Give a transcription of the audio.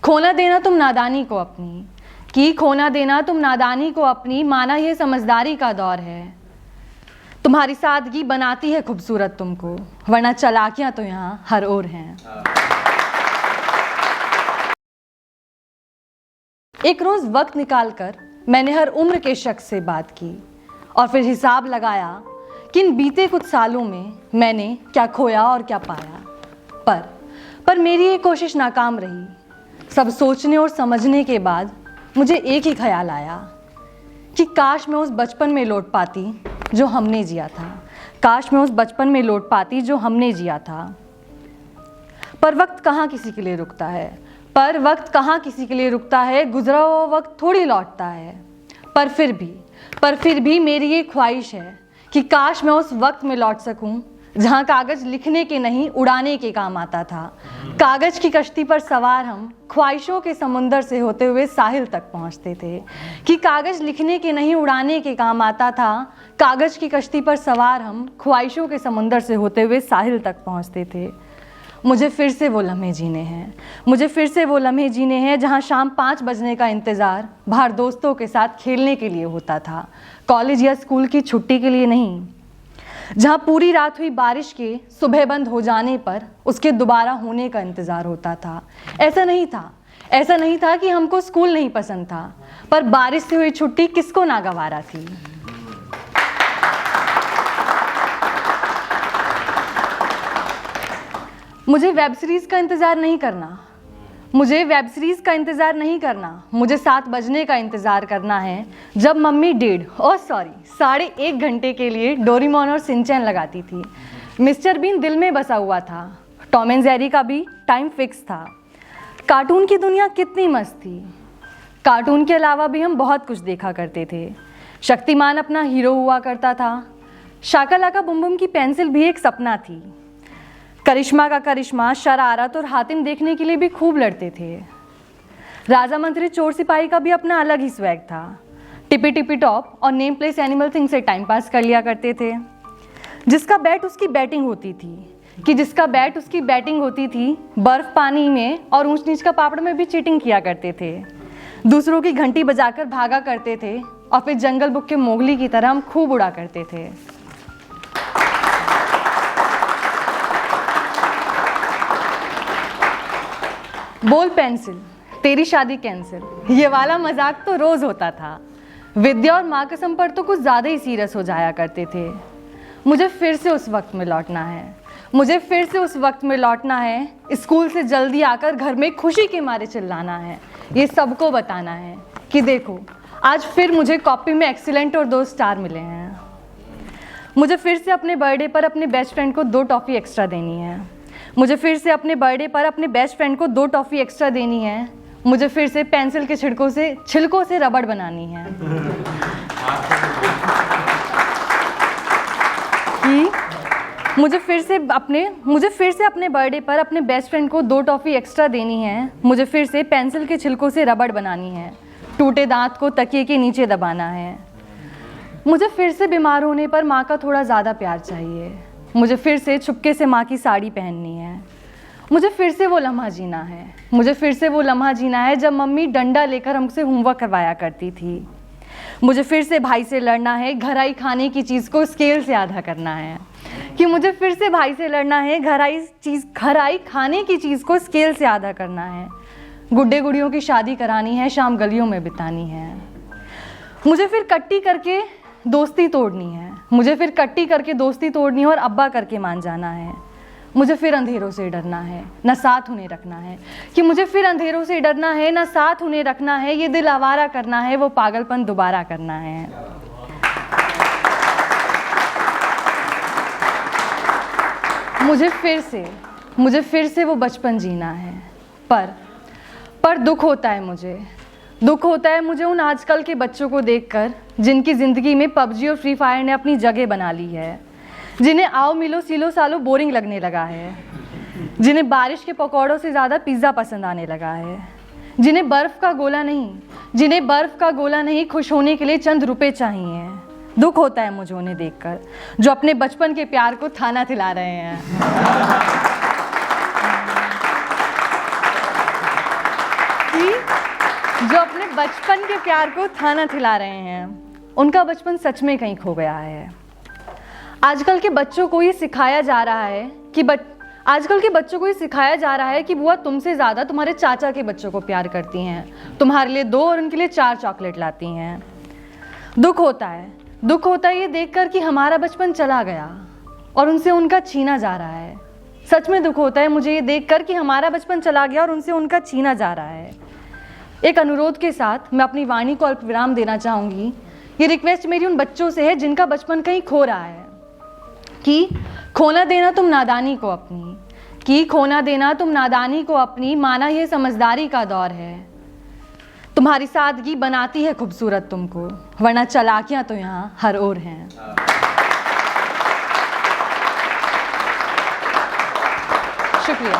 खोना देना तुम नादानी को अपनी, कि खोना देना तुम नादानी को अपनी, माना ये समझदारी का दौर है। तुम्हारी सादगी बनाती है खूबसूरत तुमको, वरना चालाकियां तो यहाँ हर ओर हैं। एक रोज वक्त निकालकर मैंने हर उम्र के शख्स से बात की और फिर हिसाब लगाया कि इन बीते कुछ सालों में मैंने क्या खोया और क्या पाया। पर मेरी ये कोशिश नाकाम रही। सब सोचने और समझने के बाद मुझे एक ही ख्याल आया कि काश मैं उस बचपन में लौट पाती जो हमने जिया था, काश मैं उस बचपन में लौट पाती जो हमने जिया था। पर वक्त कहाँ किसी के लिए रुकता है, पर वक्त कहाँ किसी के लिए रुकता है, गुजरा हुआ वक्त थोड़ी लौटता है। पर फिर भी मेरी ये ख्वाहिश है कि काश मैं उस वक्त में लौट सकूं जहाँ कागज़ लिखने के नहीं उड़ाने के काम आता था। कागज़ की कश्ती पर सवार हम ख्वाहिशों के समुंदर से होते हुए साहिल तक पहुँचते थे, कि कागज़ लिखने के नहीं उड़ाने के काम आता था। कागज़ की कश्ती पर सवार हम ख्वाहिशों के समुंदर से होते हुए साहिल तक पहुँचते थे। मुझे फिर से वो लम्हे जीने हैं, मुझे फिर से वो लम्हे जीने हैं जहाँ शाम 5 बजने का इंतज़ार बाहर दोस्तों के साथ खेलने के लिए होता था, कॉलेज या स्कूल की छुट्टी के लिए नहीं। जहाँ पूरी रात हुई बारिश के सुबह बंद हो जाने पर उसके दोबारा होने का इंतज़ार होता था। ऐसा नहीं था कि हमको स्कूल नहीं पसंद था, पर बारिश से हुई छुट्टी किसको नागवारा थी। मुझे वेब सीरीज़ का इंतज़ार नहीं करना, मुझे 7 बजने का इंतज़ार करना है जब मम्मी 1.5 घंटे के लिए डोरेमोन और शिनचैन लगाती थी। मिस्टर बीन दिल में बसा हुआ था, टॉम एंड जेरी का भी टाइम फिक्स था। कार्टून की दुनिया कितनी मस्त थी। कार्टून के अलावा भी हम बहुत कुछ देखा करते थे। शक्तिमान अपना हीरो हुआ करता था, शाका लाका बुम बुम की पेंसिल भी एक सपना थी। करिश्मा का करिश्मा, शरारत और हातिम देखने के लिए भी खूब लड़ते थे। राजा मंत्री चोर सिपाही का भी अपना अलग ही स्वैग था। टिपी टिपी टॉप और नेम प्लेस एनिमल थिंग से टाइम पास कर लिया करते थे। जिसका बैट उसकी बैटिंग होती थी, बर्फ पानी में और ऊंच नीच का पापड़ में भी चीटिंग किया करते थे। दूसरों की घंटी बजाकर भागा करते थे और फिर जंगल बुक के मोगली की तरह हम खूब उड़ा करते थे। बोल पेंसिल, तेरी शादी कैंसिल, ये वाला मजाक तो रोज होता था। विद्या और माँ कसम पर तो कुछ ज़्यादा ही सीरियस हो जाया करते थे। मुझे फिर से उस वक्त में लौटना है, स्कूल से जल्दी आकर घर में खुशी के मारे चिल्लाना है, ये सबको बताना है कि देखो आज फिर मुझे कॉपी में एक्सीलेंट और 2 स्टार मिले हैं। मुझे फिर से अपने बर्थडे पर अपने बेस्ट फ्रेंड को 2 टॉफ़ी एक्स्ट्रा देनी है। मुझे फिर से पेंसिल के छिलकों से रबड़ बनानी है। मुझे फिर से अपने बर्थडे पर अपने बेस्ट फ्रेंड को 2 टॉफ़ी एक्स्ट्रा देनी है। मुझे फिर से पेंसिल के छिलकों से रबड़ बनानी है। टूटे दांत को तकिए के नीचे दबाना है। मुझे फिर से बीमार होने पर माँ का थोड़ा ज़्यादा प्यार चाहिए। मुझे फिर से छुपके से माँ की साड़ी पहननी है। मुझे फिर से वो लम्हा जीना है जब मम्मी डंडा लेकर हमसे होमवर्क करवाया करती थी। मुझे फिर से भाई से लड़ना है, घर आई खाने की चीज़ को स्केल से आधा करना है। गुड्डे गुड़ियों की शादी करानी है, शाम गलियों में बितानी है। मुझे फिर कट्टी करके दोस्ती तोड़नी और अब्बा करके मान जाना है। मुझे फिर अंधेरों से डरना है, न साथ उन्हें रखना है। ये दिल आवारा करना है, वो पागलपन दोबारा करना है। मुझे फिर से वो बचपन जीना है। पर दुख होता है मुझे उन आजकल के बच्चों को देखकर जिनकी ज़िंदगी में पबजी और फ्री फायर ने अपनी जगह बना ली है, जिन्हें आओ मिलो सिलो सालो बोरिंग लगने लगा है, जिन्हें बारिश के पकौड़ों से ज़्यादा पिज़्ज़ा पसंद आने लगा है, जिन्हें बर्फ़ का गोला नहीं खुश होने के लिए चंद रुपए चाहिए। दुख होता है मुझे उन्हें देखकर जो अपने बचपन के प्यार को थाना थिला रहे हैं। कि जो अपने बचपन के प्यार को थाना थिला रहे हैं, उनका बचपन सच में कहीं खो गया है। आजकल के बच्चों को ये सिखाया जा रहा है कि बुआ तुमसे ज़्यादा तुम्हारे चाचा के बच्चों को प्यार करती हैं, तुम्हारे लिए 2 और उनके लिए 4 चॉकलेट लाती हैं। दुख होता है ये देखकर कि हमारा बचपन चला गया और उनसे उनका छीना जा रहा है। सच में दुख होता है मुझे ये देखकर कि हमारा बचपन चला गया और उनसे उनका छीना जा रहा है। एक अनुरोध के साथ मैं अपनी वाणी को अल्प विराम देना चाहूँगी। ये रिक्वेस्ट मेरी उन बच्चों से है जिनका बचपन कहीं खो रहा है कि खोना देना तुम नादानी को अपनी, माना ये समझदारी का दौर है। तुम्हारी सादगी बनाती है खूबसूरत तुमको, वरना चालाकियां तो यहाँ हर ओर हैं। शुक्रिया।